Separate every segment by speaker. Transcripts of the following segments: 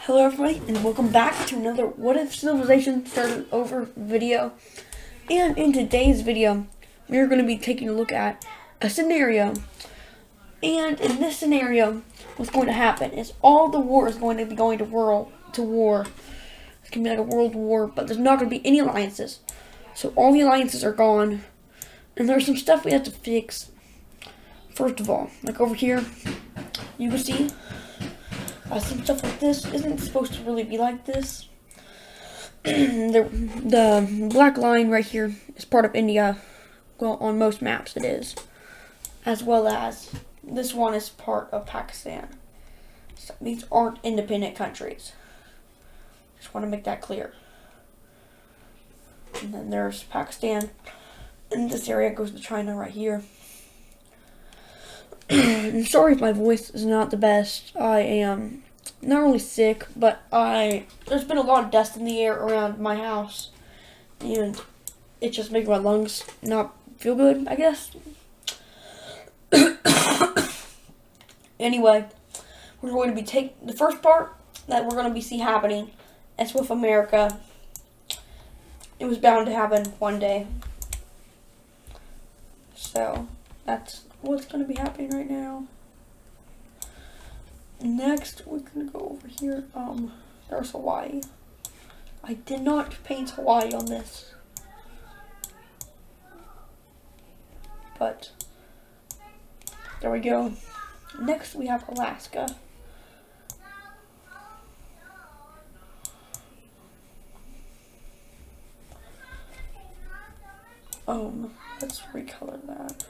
Speaker 1: Hello everybody and welcome back to another What If Civilization Started Over video. And in today's video, we are going to be taking a look at a scenario. And in this scenario, what's going to happen is all the war is going to be going to war. It's going to be like a world war, but there's not going to be any alliances. So all the alliances are gone. And there's some stuff we have to fix. First of all, like over here, you can see some stuff like this isn't supposed to really be like this. The black line right here is part of India. Well, on most maps it is. As well as this one is part of Pakistan. So these aren't independent countries. Just want to make that clear. And then there's Pakistan. And this area goes to China right here. I'm sorry if my voice is not the best. I am not really sick, but there's been a lot of dust in the air around my house, and it's just making my lungs not feel good, I guess. Anyway, we're going to be the first part that we're going to be see happening. It's with America. It was bound to happen one day. So that's what's going to be happening right now. Next, we're going to go over here. There's Hawaii. I did not paint Hawaii on this. But, there we go. Next, we have Alaska. Let's recolor that.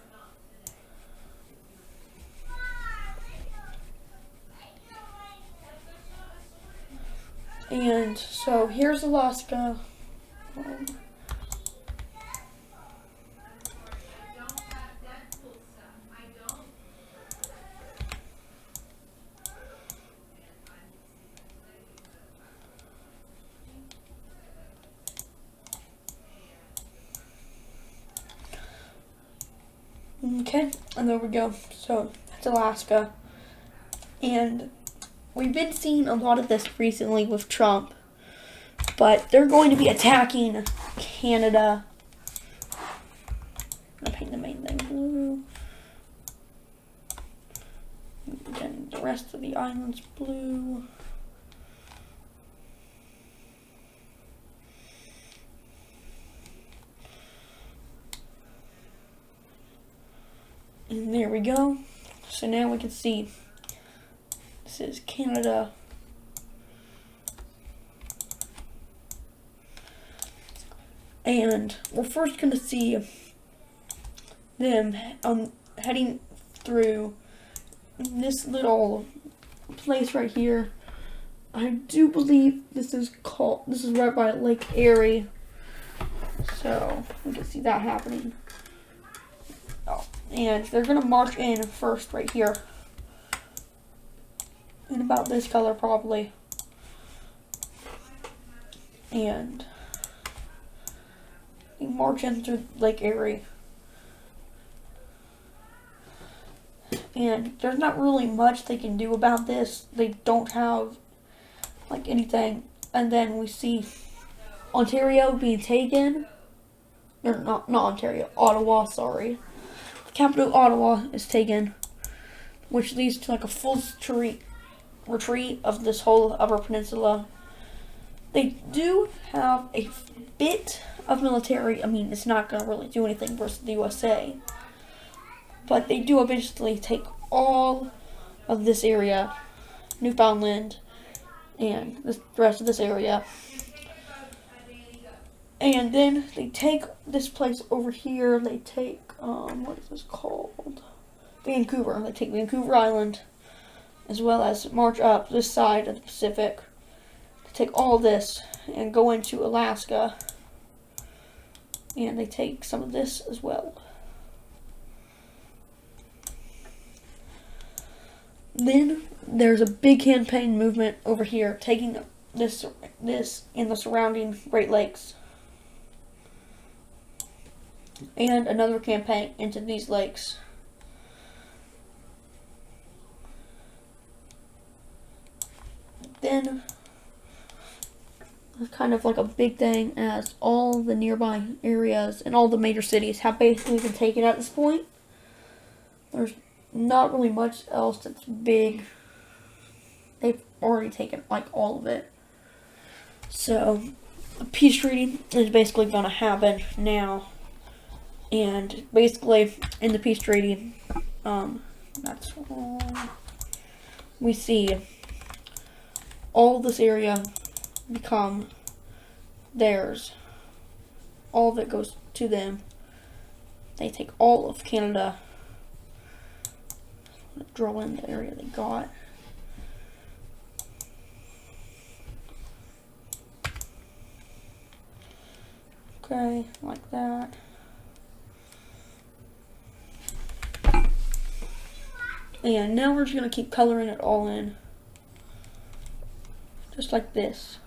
Speaker 1: And so here's Alaska. Okay, and there we go. So that's Alaska. And we've been seeing a lot of this recently with Trump, but they're going to be attacking Canada. I'm gonna paint the main thing blue. Then the rest of the islands blue. And there we go. So now we can see this is Canada. And we're first going to see them heading through this little place right here. I do believe this is right by Lake Erie. So we can see that happening. Oh, and they're going to march in first right here. In about this color probably. And they march in through Lake Erie. And there's not really much they can do about this. They don't have like anything. And then we see Ontario being taken. Or not Ontario, Ottawa, sorry. The capital Ottawa is taken, which leads to like a full retreat of this whole upper peninsula. They do have a bit of military. I mean, it's not going to really do anything versus the USA. But they do eventually take all of this area, Newfoundland, and the rest of this area. And then they take this place over here. They take, what is this called? Vancouver. They take Vancouver Island, as well as march up this side of the Pacific. They take all this and go into Alaska. And they take some of this as well. Then there's a big campaign movement over here, taking this and the surrounding Great Lakes. And another campaign into these lakes. Then kind of like a big thing, as all the nearby areas and all the major cities have basically been taken at this point. There's not really much else that's big. They've already taken like all of it. So a peace treaty is basically going to happen now. And basically in the peace treaty, that's all. We see all this area become theirs. All of it goes to them. They take all of Canada. Draw in the area they got. Okay, like that. And now we're just going to keep coloring it all in. Just like this.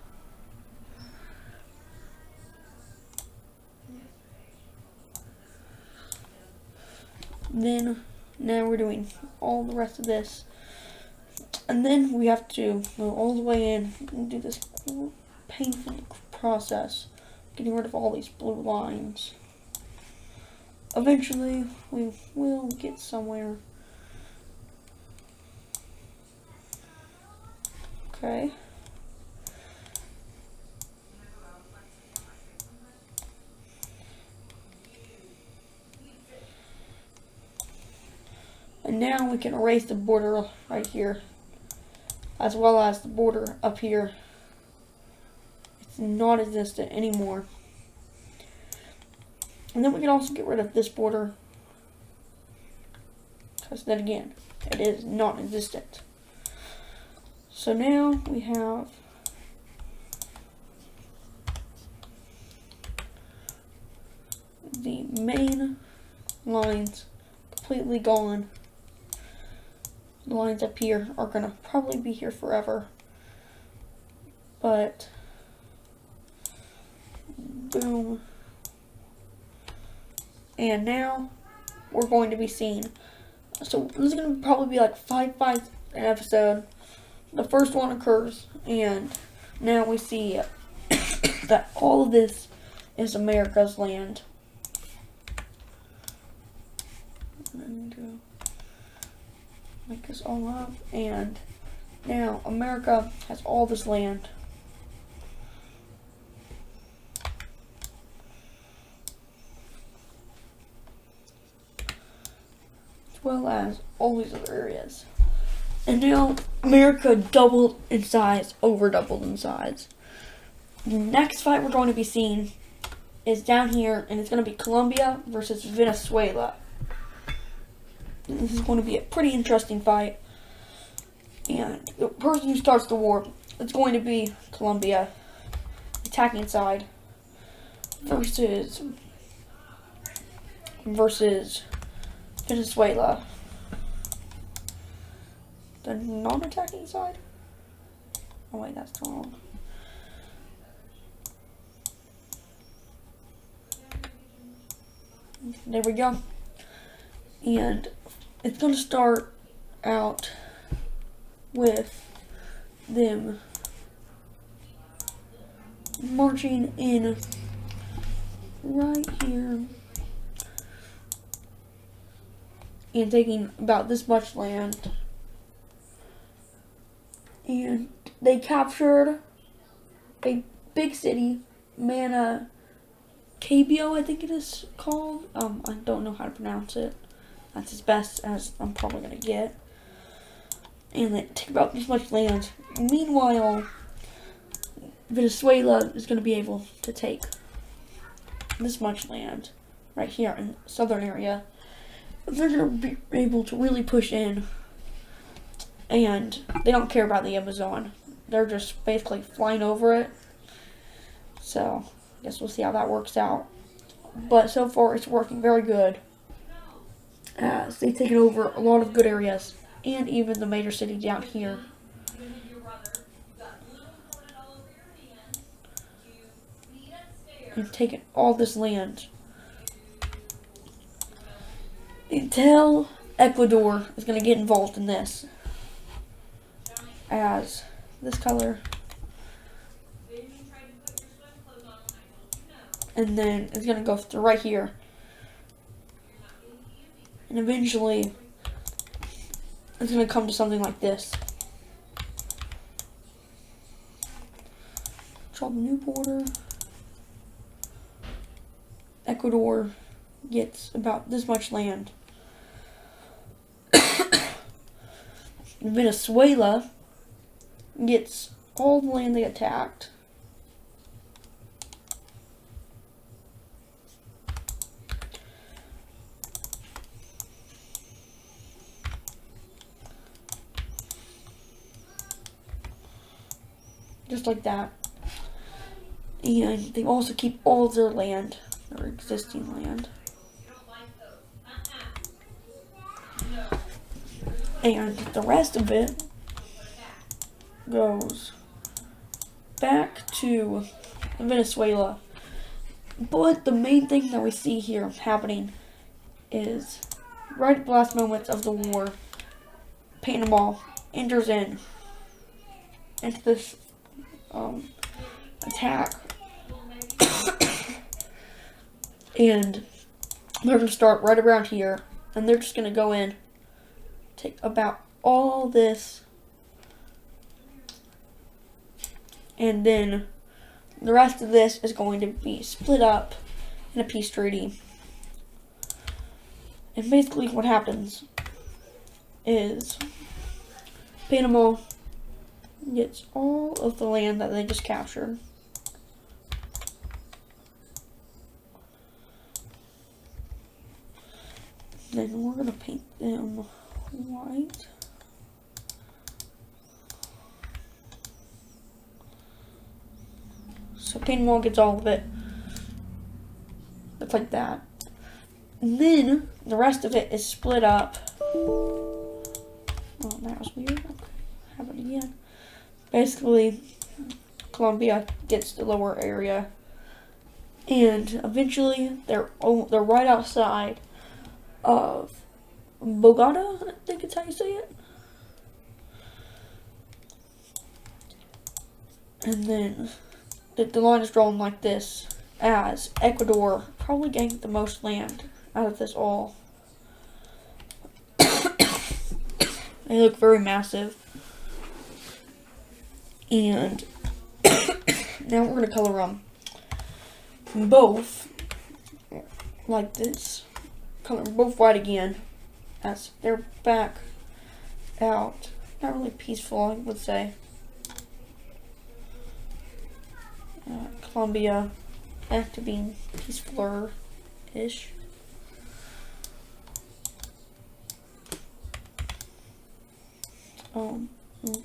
Speaker 1: Then, now we're doing all the rest of this. And then we have to go all the way in and do this painful process. Getting rid of all these blue lines. Eventually, we will get somewhere. Okay. And now we can erase the border right here, as well as the border up here. It's not existent anymore. And then we can also get rid of this border, because then again, it is not existent. So now we have the main lines completely gone. The lines up here are gonna probably be here forever, but boom. And now we're going to be seeing, so this is going to probably be like 5 fights an episode. The first one occurs, and now we see that all of this is America's land. And make this all up, and now America has all this land. As well as all these other areas. And now America doubled in size, over doubled in size. The next fight we're going to be seeing is down here, and it's going to be Colombia versus Venezuela. This is going to be a pretty interesting fight. And the person who starts the war, it's going to be Colombia, attacking side, versus Venezuela, the non-attacking side. Oh wait, that's wrong. There we go. And it's going to start out with them marching in right here and taking about this much land. And they captured a big city, Maracaibo, I think it is called. I don't know how to pronounce it. That's as best as I'm probably going to get. And they take about this much land. Meanwhile, Venezuela is going to be able to take this much land right here in the southern area. They're going to be able to really push in. And they don't care about the Amazon. They're just basically flying over it. So, I guess we'll see how that works out. But so far, it's working very good, as they've taken over a lot of good areas, and even the major city down here. And taken all this land. Until Ecuador is going to get involved in this. As this color and then it's gonna go through right here, and eventually it's gonna come to something like this. Draw the new border. Ecuador gets about this much land. Venezuela gets all the land they attacked. Just like that. And they also keep all of their land, their existing land. And the rest of it goes back to Venezuela. But the main thing that we see here happening is right at the last moments of the war, Panama enters into this attack. And they're going to start right around here, and they're just going to go in, take about all this, and then the rest of this is going to be split up in a peace treaty. And basically what happens is Panama gets all of the land that they just captured. Then we're going to paint them white. So Panama gets all of it. It's like that. And then the rest of it is split up. Oh, that was weird. Okay. Have it again. Basically, Colombia gets the lower area. And eventually they're right outside of Bogota, I think it's how you say it. And then the line is drawn like this, as Ecuador probably gained the most land out of this all. They look very massive. And now we're going to color them both like this. Color them both white again, as they're back out. Not really peaceful, I would say. Colombia back to being peacefuler-ish. Oops.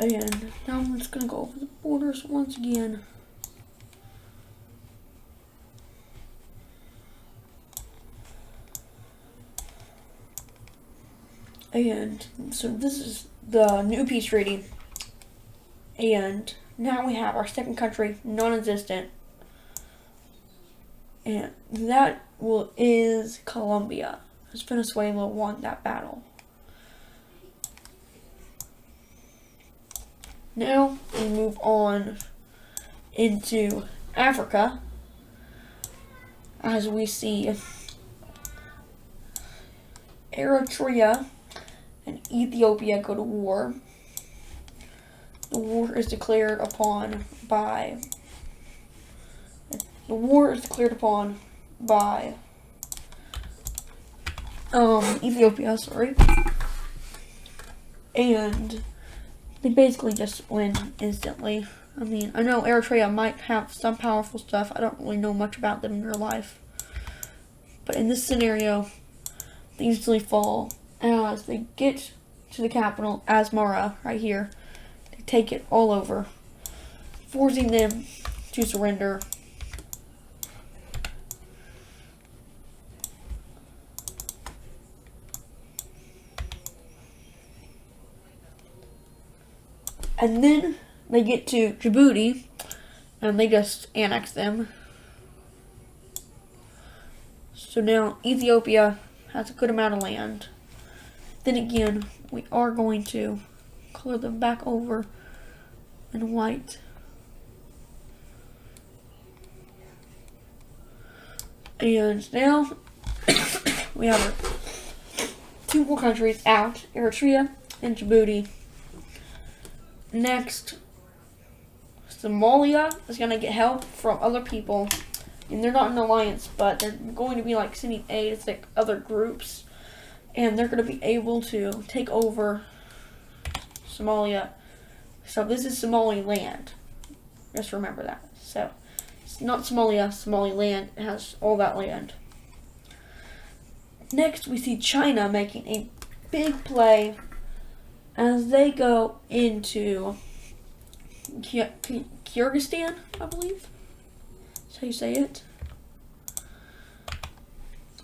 Speaker 1: And now I'm just going to go over the borders once again. And so this is the new peace treaty. And now we have our second country, non-existent. And that is Colombia, as Venezuela won that battle. Now we move on into Africa, as we see Eritrea and Ethiopia go to war. The war is declared upon by Ethiopia, sorry. And they basically just win instantly. I mean, I know Eritrea might have some powerful stuff. I don't really know much about them in real life. But in this scenario, they usually fall as they get to the capital, Asmara, right here. They take it all over, forcing them to surrender. And then they get to Djibouti, and they just annex them. So now Ethiopia has a good amount of land. Then again, we are going to color them back over in white. And now we have 2 more countries out, Eritrea and Djibouti. Next, Somalia is going to get help from other people. And they're not an alliance, but they're going to be like sending aid to like other groups. And they're going to be able to take over Somalia. So this is Somaliland. Just remember that. So it's not Somalia, Somaliland. It has all that land. Next, we see China making a big play as they go into Kyrgyzstan, I believe. That's how you say it.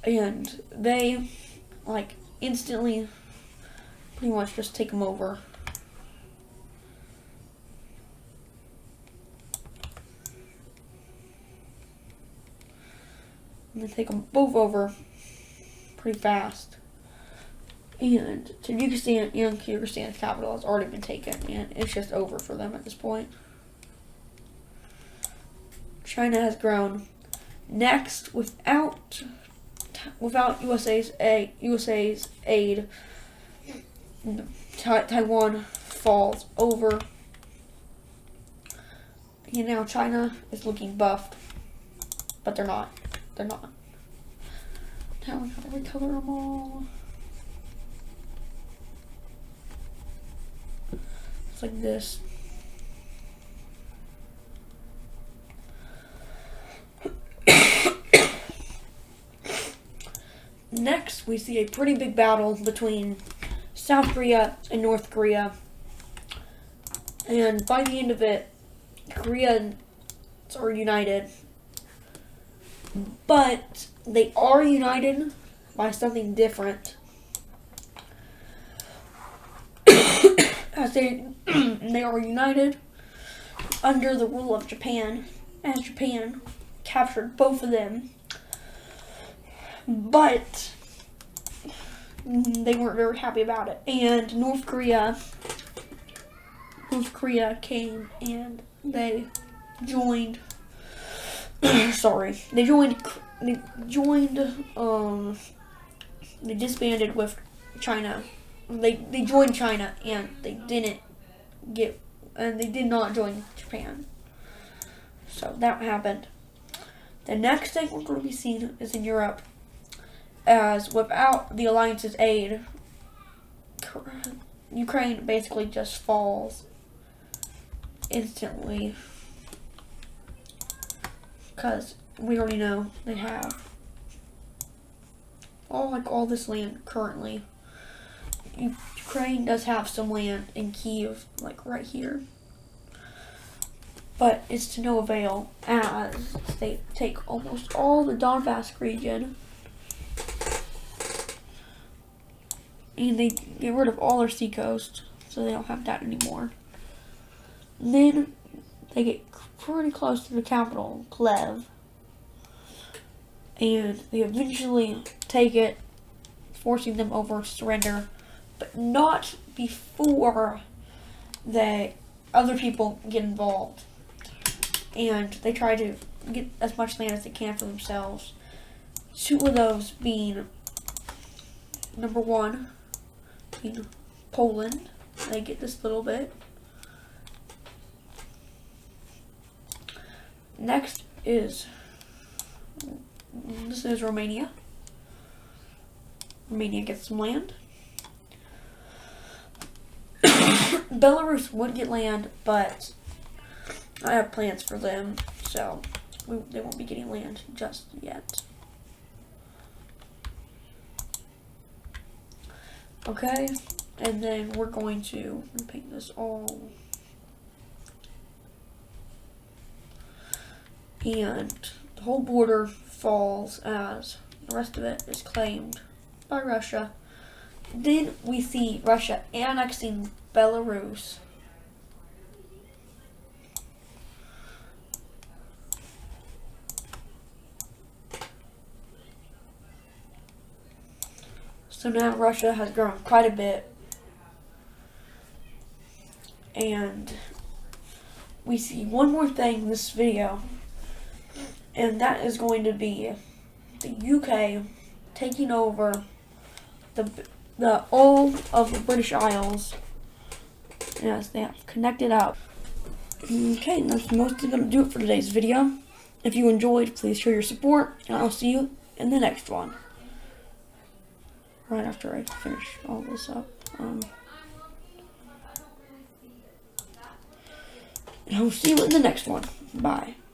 Speaker 1: And they, like, instantly pretty much just take them over. And they take them both over pretty fast. And Tajikistan and Kyrgyzstan's capital has already been taken, and it's just over for them at this point. China has grown. Next, without USA's aid, Taiwan falls over. And now China is looking buffed, but they're not. They're not. Now we gotta recolor them all. It's like this. Next, we see a pretty big battle between South Korea and North Korea. And by the end of it, Koreans are united. But they are united by something different. As they are united under the rule of Japan, as Japan captured both of them. But they weren't very happy about it. And North Korea came and they joined they disbanded with China. They joined China and they did not join Japan. So that happened. The next thing we're going to be seeing is in Europe, as without the alliance's aid, Ukraine basically just falls instantly. Because we already know they have all this land currently. Ukraine does have some land in Kyiv, like right here. But it's to no avail, as they take almost all the Donbass region. And they get rid of all their seacoast, so they don't have that anymore. And then they get pretty close to the capital, Kiev. And they eventually take it, forcing them over to surrender, but not before other people get involved. And they try to get as much land as they can for themselves. 2 of those being, number 1, being Poland. They get this little bit. Next is, this is Romania. Romania gets some land. Belarus would get land, but I have plans for them, so they won't be getting land just yet. Okay, and then we're going to paint this all. And the whole border falls as the rest of it is claimed by Russia. Then we see Russia annexing Belarus. So now Russia has grown quite a bit. and we see one more thing in this video, and that is going to be the UK taking over the all of the British Isles. Yes, they have connected up. Okay, that's mostly going to do it for today's video. If you enjoyed, please show your support, and I'll see you in the next one. Right after I finish all this up. I'll see you in the next one. Bye.